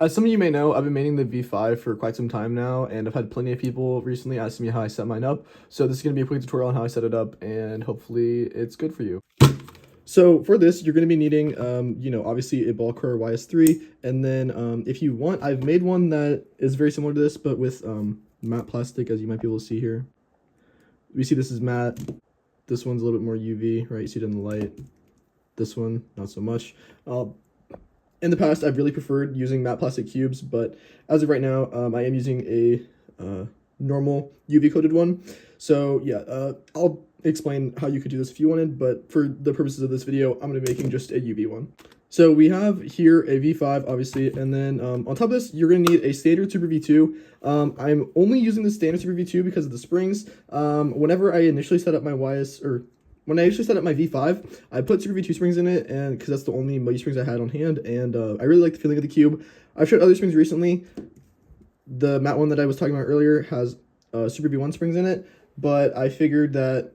As some of you may know, I've been maining the V5 for quite some time now, and I've had plenty of people recently asking me how I set mine up. So this is going to be a quick tutorial on how I set it up, and hopefully it's good for you. So for this, you're going to be needing, obviously a ball core YS3, and then if you want, I've made one that is very similar to this, but with matte plastic, as you might be able to see here. We see this is matte. This one's a little bit more UV, right? You see it in the light. This one, not so much. In the past, I've really preferred using matte plastic cubes, but as of right now, I am using a normal UV coated one. So yeah, I'll explain how you could do this if you wanted, but for the purposes of this video, I'm going to be making just a UV one. So we have here a V5, obviously, and then on top of this, you're going to need a standard Super V2. I'm only using the standard Super V2 because of the springs. Whenever I initially set up my when I actually set up my V5, I put Super V2 springs in it, and because that's the only Muddy springs I had on hand, and I really like the feeling of the cube. I've tried other springs recently. The matte one that I was talking about earlier has Super V1 springs in it, but I figured that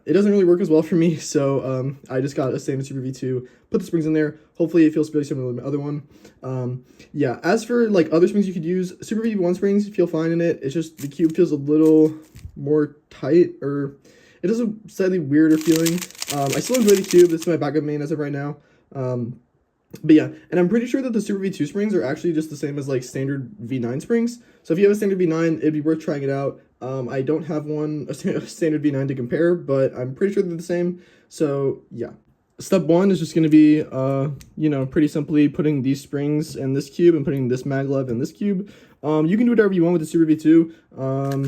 it doesn't really work as well for me, so I just got a standard Super V2, put the springs in there. Hopefully it feels really similar to the other one. Yeah, as for like other springs you could use, Super V1 springs feel fine in it. It's just the cube feels a little more tight, or it has a slightly weirder feeling. I still enjoy the cube. This is my backup main as of right now. But yeah, and I'm pretty sure that the Super V2 springs are actually just the same as like standard V9 springs. So if you have a standard V9, it'd be worth trying it out. I don't have a standard V9 to compare, but I'm pretty sure they're the same. So yeah. Step one is just going to be, pretty simply putting these springs in this cube and putting this maglev in this cube. You can do whatever you want with the Super V2.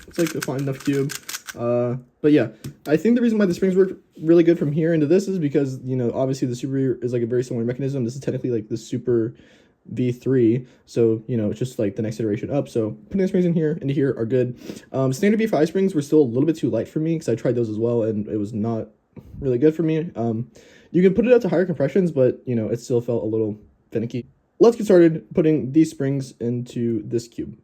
It's like a fine enough cube. But yeah, I think the reason why the springs work really good from here into this is because, obviously the Super is like a very similar mechanism. This is technically like the Super V3, so, it's just like the next iteration up. So putting the springs in here into here are good. Standard V5 springs were still a little bit too light for me because I tried those as well, and it was not really good for me. You can put it up to higher compressions, but, it still felt a little finicky. Let's get started putting these springs into this cube.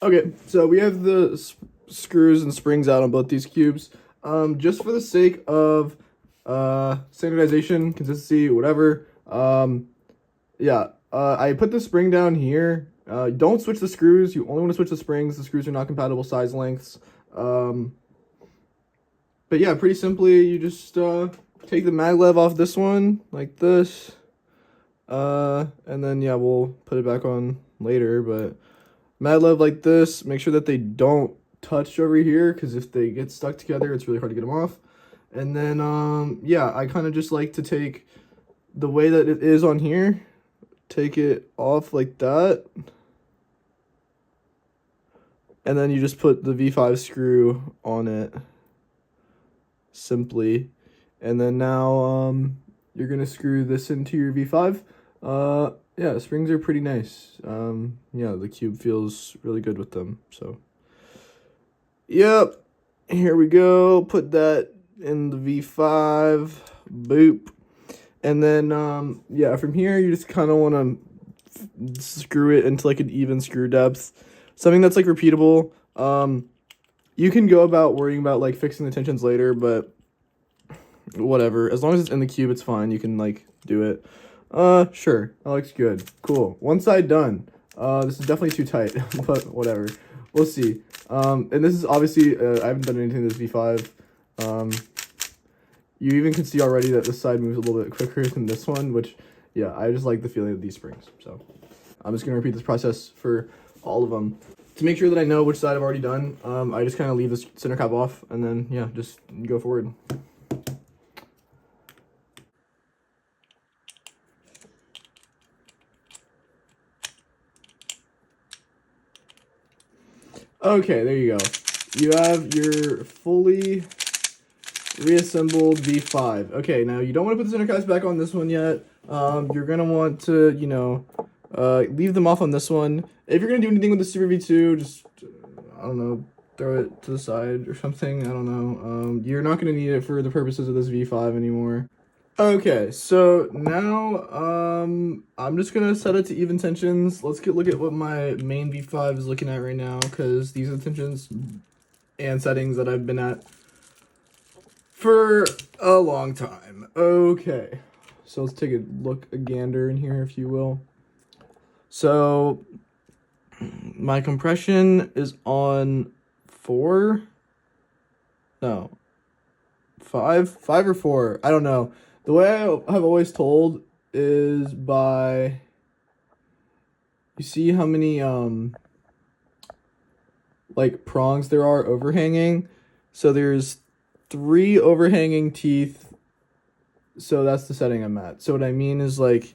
Okay, so we have the screws and springs out on both these cubes. Just for the sake of standardization, consistency, whatever. I put the spring down here. Don't switch the screws. You only want to switch the springs. The screws are not compatible size lengths. But yeah, pretty simply, you just take the maglev off this one like this. And then yeah, we'll put it back on later, but maglev like this, make sure that they don't touch over here, because if they get stuck together, it's really hard to get them off. And then, yeah, I kind of just like to take the way that it is on here, take it off like that. And then you just put the V5 screw on it, simply. And then now, you're going to screw this into your V5. Yeah, springs are pretty nice. Yeah, the cube feels really good with them. So, yep, here we go. Put that in the V5. Boop. And then, yeah, from here, you just kind of want to screw it into like an even screw depth. Something that's like repeatable. You can go about worrying about like fixing the tensions later, but whatever. As long as it's in the cube, it's fine. You can like do it. Sure. That looks good. Cool. One side done. This is definitely too tight, but whatever. We'll see. And this is obviously, I haven't done anything to this V5. You even can see already that this side moves a little bit quicker than this one, which, yeah, I just like the feeling of these springs. So I'm just going to repeat this process for all of them. To make sure that I know which side I've already done, I just kind of leave this center cap off, and then, yeah, just go forward. Okay, there you go. You have your fully reassembled V5. Okay, now you don't want to put the center caps back on this one yet. You're going to want to, Leave them off on this one. If you're gonna do anything with the Super V2, just I don't know, throw it to the side or something. I don't know. You're not gonna need it for the purposes of this V5 anymore. Okay, so now I'm just gonna set it to even tensions. Let's look at what my main V5 is looking at right now, because these are the tensions and settings that I've been at for a long time. Okay, so let's take a gander in here, if you will. So my compression is on 4. No, 5 or 4. I don't know. The way I've always told is by, you see how many like prongs there are overhanging. So there's 3 overhanging teeth. So that's the setting I'm at. So what I mean is, like,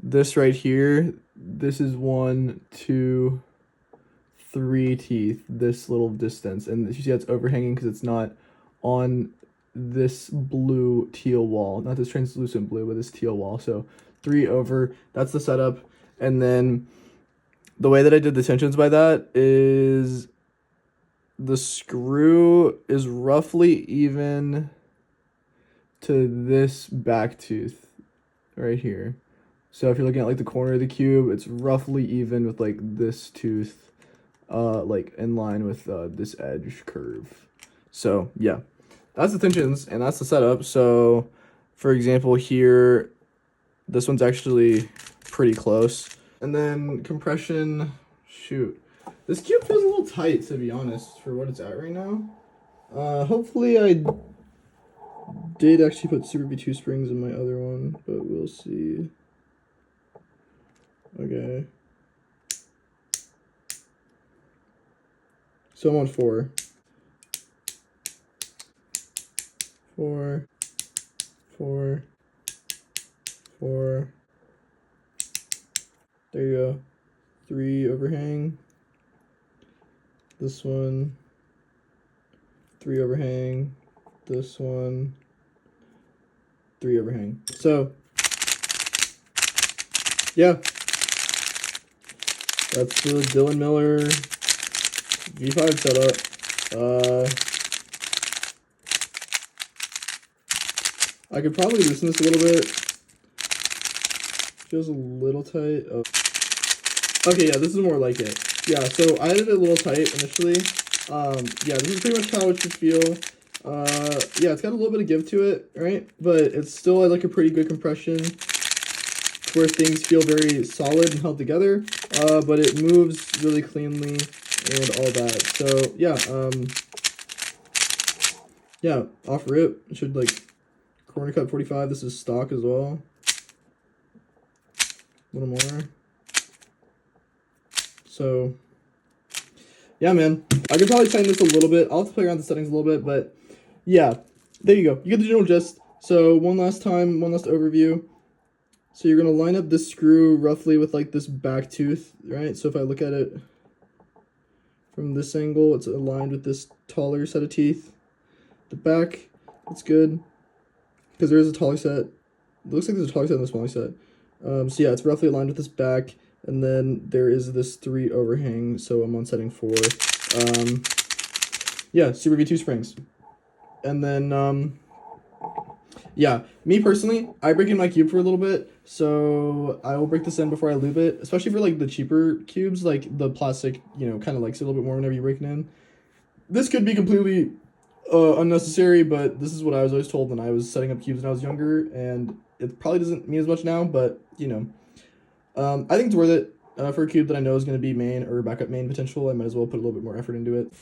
this right here, this is 1, 2, 3 teeth, this little distance, and you see that's overhanging because it's not on this blue teal wall, not this translucent blue, but this teal wall. So 3 over, that's the setup. And then the way that I did the tensions by that is the screw is roughly even to this back tooth right here. So if you're looking at like the corner of the cube, it's roughly even with like this tooth, like in line with this edge curve. So yeah, that's the tensions and that's the setup. So for example here, this one's actually pretty close. And then compression, shoot. This cube feels a little tight, to be honest, for what it's at right now. Hopefully I did actually put Super V2 springs in my other one, but we'll see. Okay. So I'm on 4. 4. 4. 4. There you go. 3 overhang. This one. 3 overhang. This one. 3 overhang. So, yeah. That's the Dylan Miller V5 setup. I could probably loosen this a little bit. Feels a little tight. Oh. Okay, yeah, this is more like it. Yeah, so I added it a little tight initially. Yeah, this is pretty much how it should feel. Yeah, it's got a little bit of give to it, right? But it's still at like a pretty good compression where things feel very solid and held together. But it moves really cleanly and all that. So yeah, yeah, off rip, it should like corner cut 45. This is stock as well. A little more. So yeah, man, I could probably tighten this a little bit. I'll have to play around with the settings a little bit, but yeah, there you go. You get the general gist. So one last overview. So you're going to line up this screw roughly with like this back tooth, right? So if I look at it from this angle, it's aligned with this taller set of teeth. The back, it's good because there is a taller set. It looks like there's a taller set and a smaller set. So yeah, it's roughly aligned with this back. And then there is this 3 overhang, so I'm on setting 4. Yeah, Super V2 springs. And then, yeah, me personally, I break in my cube for a little bit, so I will break this in before I lube it, especially for, like, the cheaper cubes, like the plastic, you know, kind of likes it a little bit more whenever you break it in. This could be completely unnecessary, but this is what I was always told when I was setting up cubes when I was younger, and it probably doesn't mean as much now, but, you know. I think it's worth it for a cube that I know is going to be main or backup main potential. I might as well put a little bit more effort into it.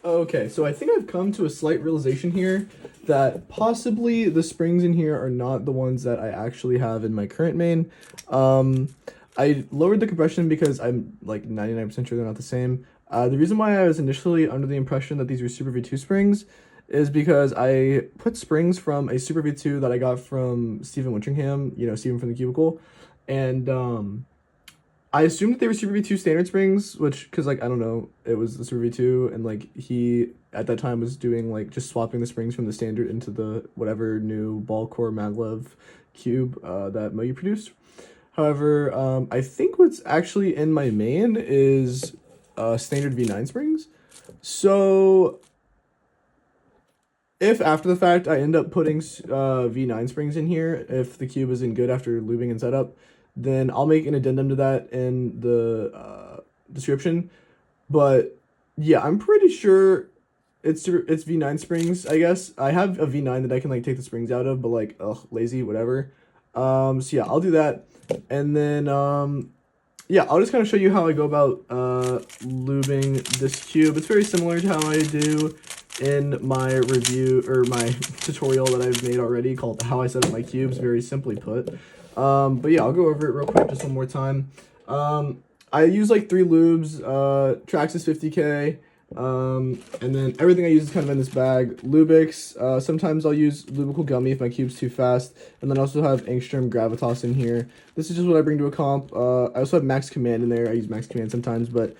Okay, so I think I've come to a slight realization here that possibly the springs in here are not the ones that I actually have in my current main. I lowered the compression because I'm like 99% sure they're not the same. The reason why I was initially under the impression that these were Super V2 springs is because I put springs from a Super V2 that I got from Stephen Winteringham, you know, Stephen from the Cubicle. And I assumed that they were Super V2 standard springs, which, because, like, I don't know, it was the Super V2, and, like, he, at that time, was doing, like, just swapping the springs from the standard into the whatever new ball core maglev cube that Moyu produced. However, I think what's actually in my main is standard V9 springs. So if after the fact I end up putting V9 springs in here, if the cube isn't good after lubing and setup, then I'll make an addendum to that in the description. But yeah, I'm pretty sure it's V9 springs, I guess. I have a V9 that I can like take the springs out of, but like, ugh, lazy, whatever. So yeah, I'll do that. And then yeah, I'll just kind of show you how I go about lubing this cube. It's very similar to how I do in my review or my tutorial that I've made already called How I Set Up My Cubes, very simply put. But yeah, I'll go over it real quick just one more time. I use like 3 lubes. Trax is 50K. And then everything I use is kind of in this bag. Lubix, sometimes I'll use Lubrical Gummy if my cube's too fast. And then I also have Angstrom Gravitas in here. This is just what I bring to a comp. I also have Max Command in there. I use Max Command sometimes, but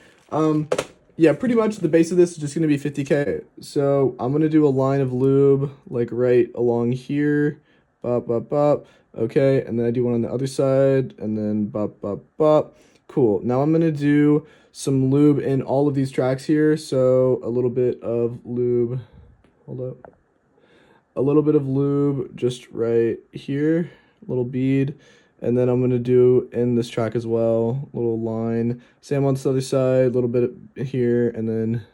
yeah, pretty much the base of this is just going to be 50K. So I'm going to do a line of lube like right along here. Bop, bop, bop. Okay, and then I do one on the other side, and then bop, bop, bop. Cool. Now I'm going to do some lube in all of these tracks here. So a little bit of lube. Hold up. A little bit of lube just right here. Little bead. And then I'm going to do in this track as well. Little line. Same on this other side. A little bit here. And then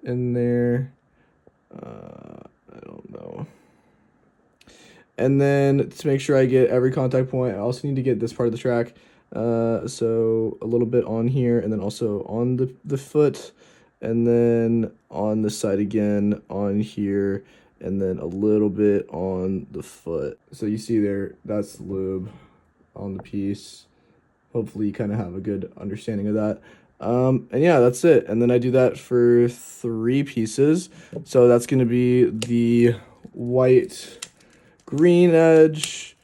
in there. I don't know. And then to make sure I get every contact point, I also need to get this part of the track. So a little bit on here, and then also on the foot, and then on this side again, on here, and then a little bit on the foot. So you see there, that's the lube on the piece. Hopefully you kind of have a good understanding of that. And yeah, that's it. And then I do that for 3 pieces. So that's going to be the white green edge.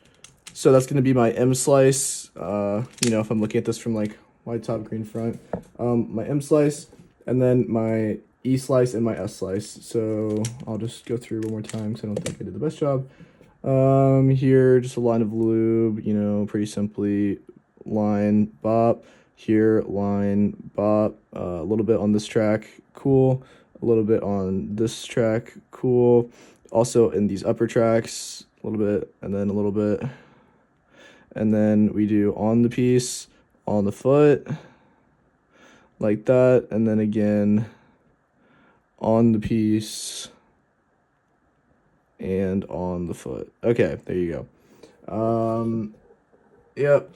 So that's going to be my M slice. You know, if I'm looking at this from like white top, green front, my M slice, and then my E slice and my S slice. So I'll just go through one more time because I don't think I did the best job. Here, just a line of lube, you know, pretty simply, line, bop, here, line, bop, a little bit on this track, cool, a little bit on this track, cool, also in these upper tracks, a little bit, and then a little bit, and then we do on the piece, on the foot, like that, and then again, on the piece, and on the foot. Okay, there you go. Yep.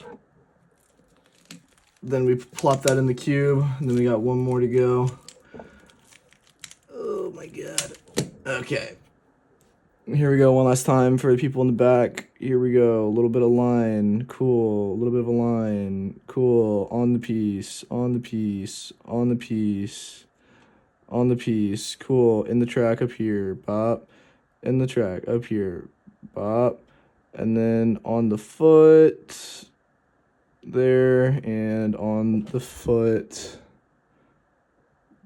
Then we plop that in the cube, and then we got one more to go. Oh my god. Okay. Here we go, one last time for the people in the back. Here we go, a little bit of line, cool, a little bit of a line, cool, on the piece, on the piece, on the piece, on the piece, cool, in the track up here, bop, in the track up here, bop, and then on the foot, there, and on the foot,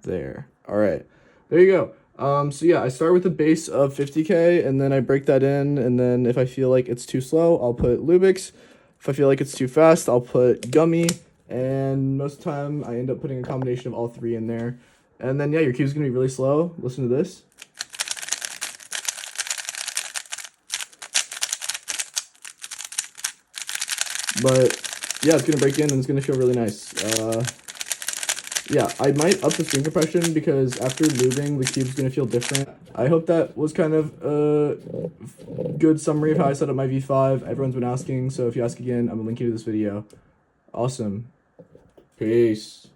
there. All right, there you go. So yeah, I start with a base of 50K, and then I break that in, and then if I feel like it's too slow, I'll put Lubix. If I feel like it's too fast, I'll put Gummy, and most of the time, I end up putting a combination of all 3 in there. And then yeah, your cube's gonna be really slow. Listen to this. But yeah, it's gonna break in and it's gonna feel really nice. Yeah, I might up the spring compression because after lubing, the cube's gonna feel different. I hope that was kind of a good summary of how I set up my V5. Everyone's been asking, so if you ask again, I'm gonna link you to this video. Awesome. Peace.